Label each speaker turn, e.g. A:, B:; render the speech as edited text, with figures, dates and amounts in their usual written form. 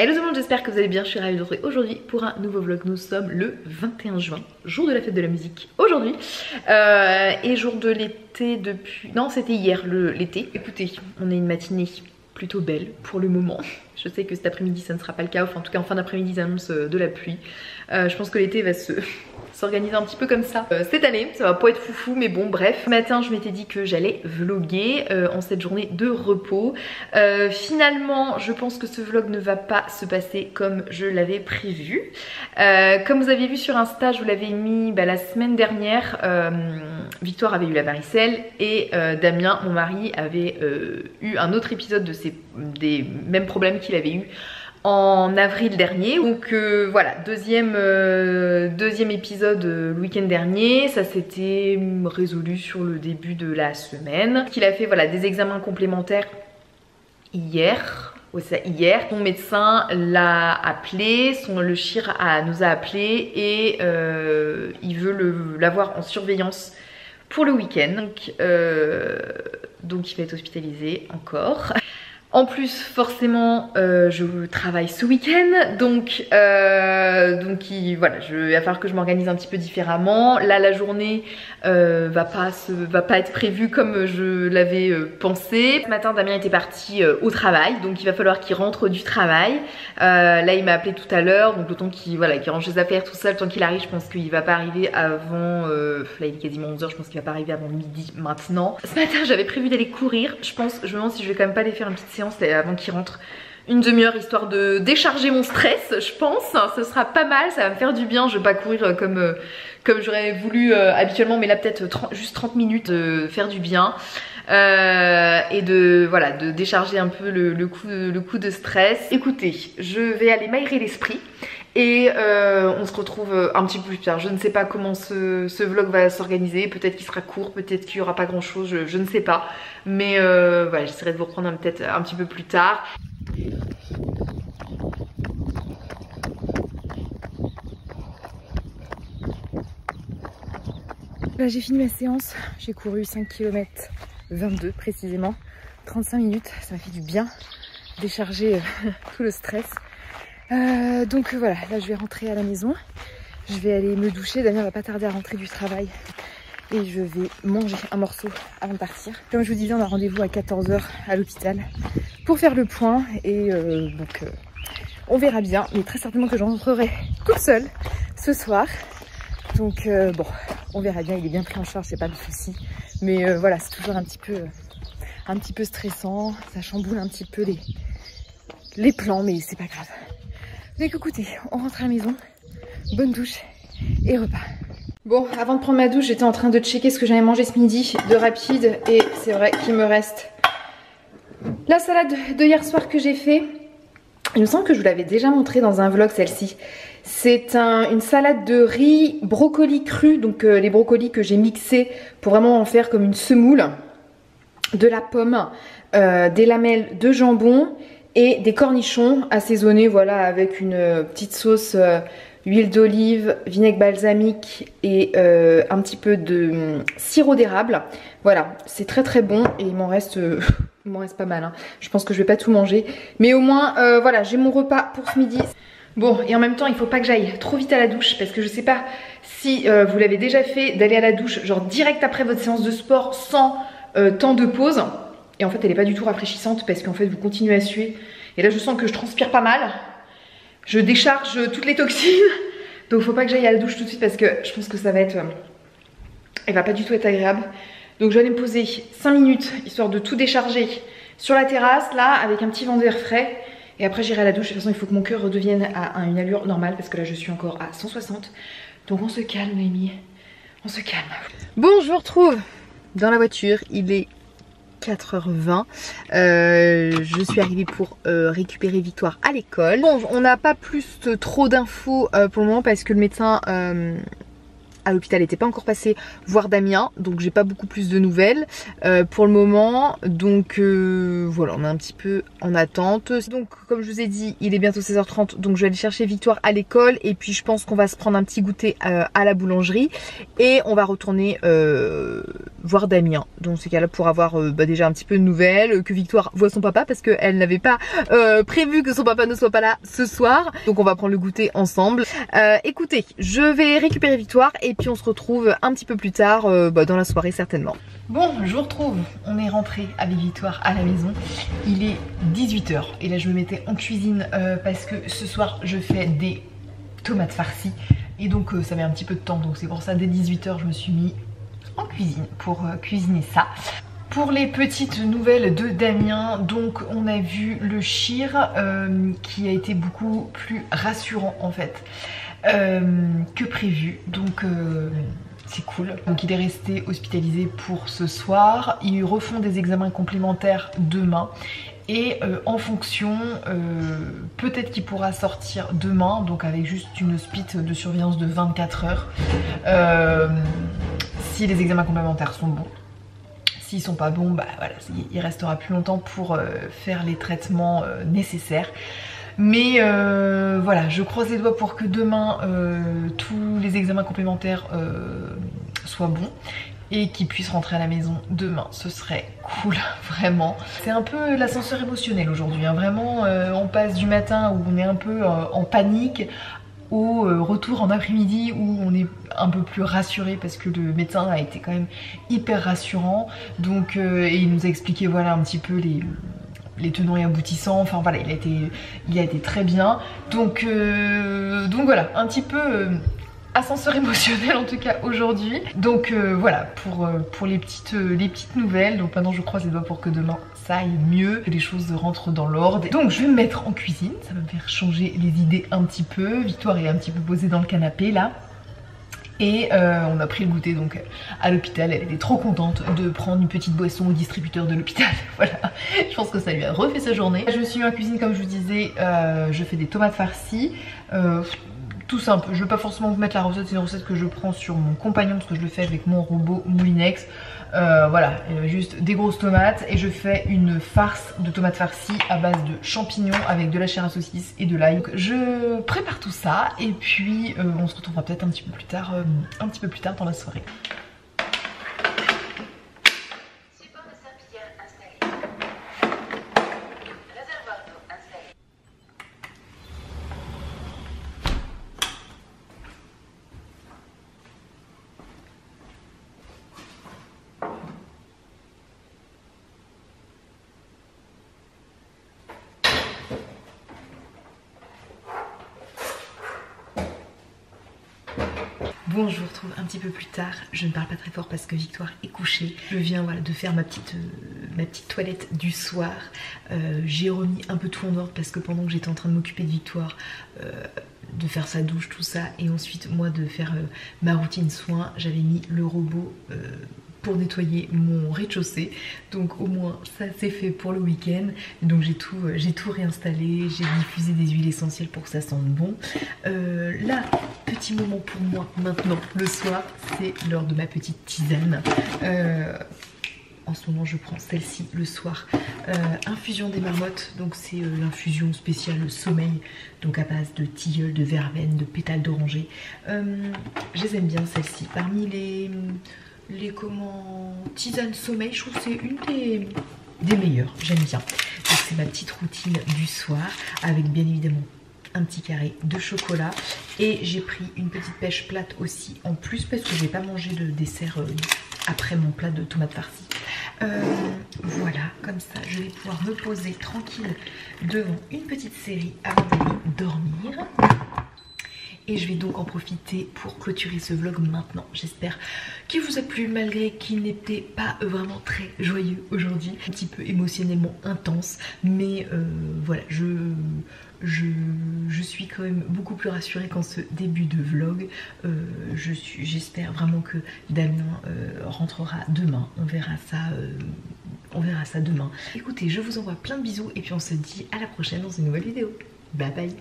A: Hello tout le monde, j'espère que vous allez bien, je suis ravie de vous retrouver aujourd'hui pour un nouveau vlog. Nous sommes le 21 juin, jour de la fête de la musique aujourd'hui et jour de l'été depuis... Non, c'était hier l'été. Écoutez, on a une matinée plutôt belle pour le moment. Je sais que cet après-midi ça ne sera pas le cas, enfin en tout cas en fin d'après-midi ça annonce de la pluie. Je pense que l'été va s'organiser un petit peu comme ça cette année, ça va pas être foufou mais bon bref. Ce matin je m'étais dit que j'allais vlogger en cette journée de repos. Finalement je pense que ce vlog ne va pas se passer comme je l'avais prévu. Comme vous aviez vu sur Insta, je vous l'avais mis la semaine dernière, Victoire avait eu la varicelle et Damien, mon mari, avait eu un autre épisode des mêmes problèmes qu'il avait eu en avril dernier. Donc voilà, deuxième épisode le week-end dernier, ça s'était résolu sur le début de la semaine. Qu'il a fait voilà des examens complémentaires hier. Ouais, ça, hier, son médecin l'a appelé, le chir nous a appelé et il veut l'avoir en surveillance pour le week-end. Donc il va être hospitalisé encore. En plus forcément je travaille ce week-end donc il va falloir que je m'organise un petit peu différemment. Là la journée va pas être prévue comme je l'avais pensé. Ce matin Damien était parti au travail, donc il va falloir qu'il rentre du travail. Là il m'a appelé tout à l'heure, donc le temps qu'il range ses affaires tout seul, le temps qu'il arrive, je pense qu'il va pas arriver avant là il est quasiment 11 h, je pense qu'il va pas arriver avant midi maintenant. Ce matin j'avais prévu d'aller courir, je me demande si je vais quand même pas aller faire une petite séance avant qu'il rentre, une demi-heure, histoire de décharger mon stress. Je pense ce sera pas mal, ça va me faire du bien. Je vais pas courir comme j'aurais voulu habituellement, mais là peut-être juste 30 minutes de faire du bien et de décharger un peu le coup de stress. Écoutez, je vais aller m'aérer l'esprit et on se retrouve un petit peu plus tard. Je ne sais pas comment ce vlog va s'organiser. Peut-être qu'il sera court, peut-être qu'il n'y aura pas grand chose, je ne sais pas. Mais voilà, j'essaierai de vous reprendre peut-être un petit peu plus tard. Là j'ai fini ma séance, j'ai couru 5 km 22 précisément, 35 minutes, ça m'a fait du bien, décharger tout le stress. Donc voilà, là je vais rentrer à la maison, je vais aller me doucher, Damien va pas tarder à rentrer du travail et je vais manger un morceau avant de partir. Comme je vous disais, on a rendez-vous à 14 h à l'hôpital pour faire le point et donc on verra bien, mais très certainement que je rentrerai toute seule ce soir. Donc bon, on verra bien, il est bien pris en charge, c'est pas de souci. Mais voilà, c'est toujours un petit peu stressant, ça chamboule un petit peu les plans, mais c'est pas grave. Donc écoutez, on rentre à la maison, bonne douche et repas. Bon, avant de prendre ma douche, j'étais en train de checker ce que j'avais mangé ce midi de rapide et c'est vrai qu'il me reste la salade de hier soir que j'ai fait. Il me semble que je vous l'avais déjà montré dans un vlog celle-ci. C'est une salade de riz, brocoli cru, donc les brocolis que j'ai mixés pour vraiment en faire comme une semoule, de la pomme, des lamelles de jambon et des cornichons assaisonnés, voilà, avec une petite sauce, huile d'olive, vinaigre balsamique et un petit peu de sirop d'érable. Voilà, c'est très très bon et il m'en reste pas mal, hein. Je pense que je vais pas tout manger, mais au moins voilà, j'ai mon repas pour ce midi. Bon, et en même temps il faut pas que j'aille trop vite à la douche parce que je sais pas si vous l'avez déjà fait, d'aller à la douche genre direct après votre séance de sport sans temps de pause. Et en fait elle est pas du tout rafraîchissante parce qu'en fait vous continuez à suer. Et là je sens que je transpire pas mal, je décharge toutes les toxines. Donc faut pas que j'aille à la douche tout de suite parce que je pense que ça va être... elle va pas du tout être agréable. Donc je vais aller me poser 5 minutes histoire de tout décharger sur la terrasse là avec un petit vent d'air frais. Et après j'irai à la douche. De toute façon il faut que mon cœur redevienne à une allure normale parce que là je suis encore à 160. Donc on se calme Noémie, on se calme. Bon, je vous retrouve dans la voiture, il est 4 h 20. Je suis arrivée pour récupérer Victoire à l'école. Bon, on n'a pas plus trop d'infos pour le moment parce que le médecin à l'hôpital, n'était pas encore passée voir Damien, donc j'ai pas beaucoup plus de nouvelles pour le moment. Donc voilà, on est un petit peu en attente. Donc comme je vous ai dit, il est bientôt 16h30, donc je vais aller chercher Victoire à l'école et puis je pense qu'on va se prendre un petit goûter à la boulangerie et on va retourner voir Damien. Dans ces cas-là, pour avoir déjà un petit peu de nouvelles, que Victoire voit son papa parce qu'elle n'avait pas prévu que son papa ne soit pas là ce soir. Donc on va prendre le goûter ensemble. Écoutez, je vais récupérer Victoire et puis on se retrouve un petit peu plus tard dans la soirée certainement. Bon, je vous retrouve. On est rentré avec Victoire à la maison. Il est 18h et là je me mettais en cuisine parce que ce soir je fais des tomates farcies et donc ça met un petit peu de temps, donc c'est pour ça dès 18h je me suis mis en cuisine pour cuisiner ça. Pour les petites nouvelles de Damien, donc on a vu le chir qui a été beaucoup plus rassurant en fait que prévu, donc c'est cool. Donc il est resté hospitalisé pour ce soir. Ils refont des examens complémentaires demain. Et en fonction, peut-être qu'il pourra sortir demain, donc avec juste une hospite de surveillance de 24 heures. Si les examens complémentaires sont bons. S'ils sont pas bons, bah voilà, il restera plus longtemps pour faire les traitements nécessaires. Mais voilà, je croise les doigts pour que demain tous les examens complémentaires soient bons et qu'il puisse rentrer à la maison demain. Ce serait cool, vraiment. C'est un peu l'ascenseur émotionnel aujourd'hui, hein. Vraiment, on passe du matin où on est un peu en panique au retour en après-midi où on est un peu plus rassuré parce que le médecin a été quand même hyper rassurant. Donc et il nous a expliqué voilà un petit peu les tenants et aboutissants, enfin voilà, il a été très bien. Donc voilà, un petit peu ascenseur émotionnel en tout cas aujourd'hui. Donc voilà pour les petites nouvelles. Donc maintenant je croise les doigts pour que demain ça aille mieux, que les choses rentrent dans l'ordre. Donc je vais me mettre en cuisine, ça va me faire changer les idées un petit peu. Victoire est un petit peu posée dans le canapé là. Et on a pris le goûter donc à l'hôpital. Elle était trop contente de prendre une petite boisson au distributeur de l'hôpital. Voilà, je pense que ça lui a refait sa journée. Je me suis mis en cuisine comme je vous disais, je fais des tomates farcies. Tout simple, je ne vais pas forcément vous mettre la recette, c'est une recette que je prends sur mon compagnon parce que je le fais avec mon robot Moulinex. Voilà, juste des grosses tomates et je fais une farce de tomates farcies à base de champignons avec de la chair à saucisse et de l'ail. Donc je prépare tout ça et puis on se retrouvera peut-être un petit peu plus tard dans la soirée. Bon, je vous retrouve un petit peu plus tard. Je ne parle pas très fort parce que Victoire est couchée. Je viens voilà, de faire ma petite toilette du soir. J'ai remis un peu tout en ordre parce que pendant que j'étais en train de m'occuper de Victoire, de faire sa douche, tout ça, et ensuite moi de faire ma routine soins, j'avais mis le robot pour nettoyer mon rez-de-chaussée. Donc au moins ça c'est fait pour le week-end. Donc j'ai tout réinstallé, j'ai diffusé des huiles essentielles pour que ça sente bon. Là, petit moment pour moi maintenant le soir, c'est l'heure de ma petite tisane. En ce moment je prends celle-ci le soir, infusion des marmottes, donc c'est l'infusion spéciale sommeil, donc à base de tilleul, de verveine, de pétales d'oranger. Je les aime bien celle-ci, parmi les tisanes sommeil, je trouve que c'est une des meilleures, j'aime bien. Donc c'est ma petite routine du soir avec bien évidemment un petit carré de chocolat et j'ai pris une petite pêche plate aussi en plus parce que je n'ai pas mangé de dessert après mon plat de tomates farcies. Voilà, comme ça je vais pouvoir me poser tranquille devant une petite série avant d'aller dormir. Et je vais donc en profiter pour clôturer ce vlog maintenant. J'espère qu'il vous a plu malgré qu'il n'était pas vraiment très joyeux aujourd'hui. Un petit peu émotionnellement intense. Mais voilà, je suis quand même beaucoup plus rassurée qu'en ce début de vlog. J'espère vraiment que Damien rentrera demain. On verra ça demain. Écoutez, je vous envoie plein de bisous et puis on se dit à la prochaine dans une nouvelle vidéo. Bye bye.